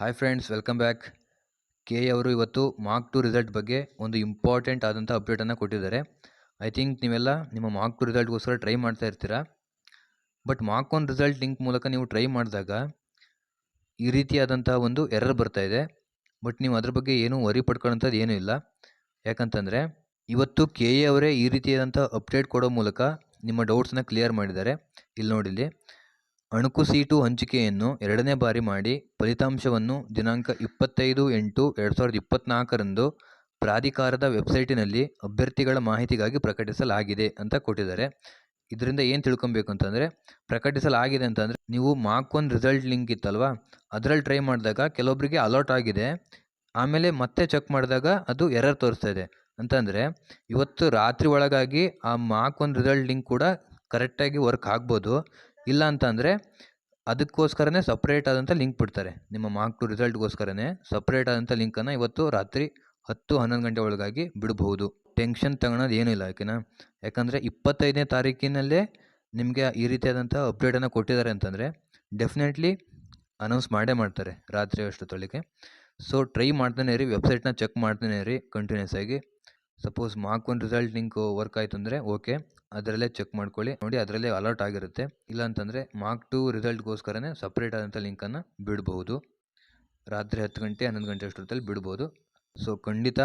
Hi friends, welcome back. K ಅವರು ಇವತ್ತು mark to result ಬಗ್ಗೆ ಒಂದು ಇಂಪಾರ್ಟೆಂಟ್ ಆದಂಥ ಅಪ್ಡೇಟನ್ನು ಕೊಟ್ಟಿದ್ದಾರೆ. ಐ ಥಿಂಕ್ ನೀವೆಲ್ಲ ನಿಮ್ಮ ಮಾರ್ಕ್ ಟು ರಿಸಲ್ಟ್ಗೋಸ್ಕರ ಟ್ರೈ ಮಾಡ್ತಾ ಇರ್ತೀರಾ. But mark one result link ಮೂಲಕ ನೀವು ಟ್ರೈ ಮಾಡಿದಾಗ ಈ ರೀತಿಯಾದಂಥ ಒಂದು ಎರರ್ ಬರ್ತಾ ಇದೆ. ಬಟ್ ನೀವು ಅದ್ರ ಬಗ್ಗೆ ಏನೂ ವರಿ ಪಡ್ಕೊಳ್ಳೋಂಥದ್ದು ಏನೂ ಇಲ್ಲ. ಯಾಕಂತಂದರೆ ಇವತ್ತು ಕೆ ಎ ಅವರೇ ಈ ರೀತಿಯಾದಂಥ ಅಪ್ಡೇಟ್ ಕೊಡೋ ಮೂಲಕ ನಿಮ್ಮ ಡೌಟ್ಸ್ನ ಕ್ಲಿಯರ್ ಮಾಡಿದ್ದಾರೆ. ಇಲ್ಲಿ ನೋಡಿಲ್ಲಿ ಅಣಕು ಸೀಟು ಹಂಚಿಕೆಯನ್ನು 2ನೇ ಬಾರಿ ಮಾಡಿ ಫಲಿತಾಂಶವನ್ನು ದಿನಾಂಕ 25/8/2024 ಪ್ರಾಧಿಕಾರದ ವೆಬ್ಸೈಟಿನಲ್ಲಿ ಅಭ್ಯರ್ಥಿಗಳ ಮಾಹಿತಿಗಾಗಿ ಪ್ರಕಟಿಸಲಾಗಿದೆ ಅಂತ ಕೊಟ್ಟಿದ್ದಾರೆ. ಇದರಿಂದ ಏನು ತಿಳ್ಕೊಬೇಕು ಅಂತಂದರೆ, ಪ್ರಕಟಿಸಲಾಗಿದೆ ಅಂತಂದರೆ ನೀವು ಮಾರ್ಕ್ ಒನ್ ರಿಸಲ್ಟ್ ಲಿಂಕ್ ಇತ್ತಲ್ವಾ, ಅದರಲ್ಲಿ ಟ್ರೈ ಮಾಡಿದಾಗ ಕೆಲವೊಬ್ಬರಿಗೆ ಅಲರ್ಟ್ ಆಗಿದೆ, ಆಮೇಲೆ ಮತ್ತೆ ಚೆಕ್ ಮಾಡಿದಾಗ ಅದು ಎರರ್ ತೋರಿಸ್ತಾ ಇದೆ. ಅಂತಂದರೆ ಇವತ್ತು ರಾತ್ರಿ ಒಳಗಾಗಿ ಆ ಮಾರ್ಕ್ ಒನ್ ರಿಸಲ್ಟ್ ಲಿಂಕ್ ಕೂಡ ಕರೆಕ್ಟಾಗಿ ವರ್ಕ್ ಆಗ್ಬೋದು. ಇಲ್ಲ ಅಂತಂದರೆ ಅದಕ್ಕೋಸ್ಕರನೇ ಸಪ್ರೇಟ್ ಆದಂಥ ಲಿಂಕ್ ಬಿಡ್ತಾರೆ. ನಿಮ್ಮ ಮಾರ್ಕ್ ಟು ರಿಸಲ್ಟ್ಗೋಸ್ಕರನೇ ಸಪ್ರೇಟ್ ಆದಂಥ ಲಿಂಕನ್ನು ಇವತ್ತು ರಾತ್ರಿ 10-11 ಗಂಟೆ ಒಳಗಾಗಿ ಬಿಡಬಹುದು. ಟೆನ್ಷನ್ ತಗೊಳೋದು ಏನೂ ಇಲ್ಲ. ಯಾಕಂದರೆ 25ನೇ ತಾರೀಕಿನಲ್ಲೇ ನಿಮಗೆ ಈ ರೀತಿಯಾದಂಥ ಅಪ್ಡೇಟನ್ನು ಕೊಟ್ಟಿದ್ದಾರೆ ಅಂತಂದರೆ ಡೆಫಿನೆಟ್ಲಿ ಅನೌನ್ಸ್ ಮಾಡೇ ಮಾಡ್ತಾರೆ ರಾತ್ರಿ ಅಷ್ಟೊತ್ತೊಳಗೆ. ಸೊ ಟ್ರೈ ಮಾಡ್ತಾನೆ ಇರಿ, ವೆಬ್ಸೈಟ್ನ ಚೆಕ್ ಮಾಡ್ತಾನೆ ಇರಿ ಕಂಟಿನ್ಯೂಸ್ ಆಗಿ. Suppose mark one result link work ಆಯಿತು ಅಂದರೆ ಓಕೆ, ಅದರಲ್ಲೇ ಚೆಕ್ ಮಾಡ್ಕೊಳ್ಳಿ, ನೋಡಿ ಅದರಲ್ಲೇ ಅಲರ್ಟ್ ಆಗಿರುತ್ತೆ. ಇಲ್ಲ ಅಂತಂದರೆ ಮಾರ್ಕ್ ಟು ರಿಸಲ್ಟ್ಗೋಸ್ಕರನೇ ಸಪ್ರೇಟ್ ಆದಂಥ ಲಿಂಕನ್ನು ಬಿಡ್ಬೋದು. ರಾತ್ರಿ 10 ಗಂಟೆ 11 ಗಂಟೆ ಅಷ್ಟೊತ್ತಲ್ಲಿ ಬಿಡ್ಬೋದು. ಸೊ ಖಂಡಿತ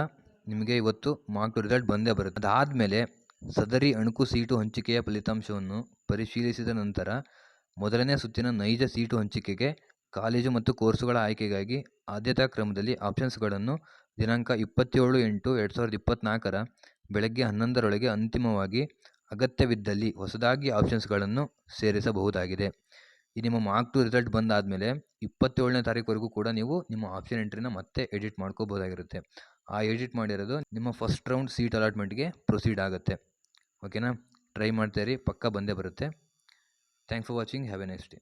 ನಿಮಗೆ ಇವತ್ತು ಮಾರ್ಕ್ ಟು ರಿಸಲ್ಟ್ ಬಂದೇ ಬರುತ್ತೆ. ಅದಾದಮೇಲೆ ಸದರಿ ಅಣಕು ಸೀಟು ಹಂಚಿಕೆಯ ಫಲಿತಾಂಶವನ್ನು ಪರಿಶೀಲಿಸಿದ ನಂತರ ಮೊದಲನೇ ಸುತ್ತಿನ ನೈಜ ಸೀಟು ಹಂಚಿಕೆಗೆ ಕಾಲೇಜು ಮತ್ತು ಕೋರ್ಸುಗಳ ಆಯ್ಕೆಗಾಗಿ ಆದ್ಯತಾ ಕ್ರಮದಲ್ಲಿ ಆಪ್ಷನ್ಸ್ಗಳನ್ನು ದಿನಾಂಕ 27/8/2024 ಬೆಳಗ್ಗೆ 11ರೊಳಗೆ ಅಂತಿಮವಾಗಿ ಅಗತ್ಯವಿದ್ದಲ್ಲಿ ಹೊಸದಾಗಿ ಆಪ್ಷನ್ಸ್ಗಳನ್ನು ಸೇರಿಸಬಹುದಾಗಿದೆ. ಈ ನಿಮ್ಮ ಮಾರ್ಕ್ ಟು ರಿಸಲ್ಟ್ ಬಂದಾದಮೇಲೆ 27ನೇ ತಾರೀಕುವರೆಗೂ ಕೂಡ ನೀವು ನಿಮ್ಮ ಆಪ್ಷನ್ ಎಂಟ್ರಿನ ಮತ್ತೆ ಎಡಿಟ್ ಮಾಡ್ಕೋಬೋದಾಗಿರುತ್ತೆ. ಆ ಎಡಿಟ್ ಮಾಡಿರೋದು ನಿಮ್ಮ ಫಸ್ಟ್ ರೌಂಡ್ ಸೀಟ್ ಅಲಾಟ್ಮೆಂಟ್ಗೆ ಪ್ರೊಸೀಡ್ ಆಗುತ್ತೆ. ಓಕೆನಾ? ಟ್ರೈ ಮಾಡ್ತಾಯಿರಿ, ಪಕ್ಕ ಬಂದೇ ಬರುತ್ತೆ. Thanks for watching. Have A nice day.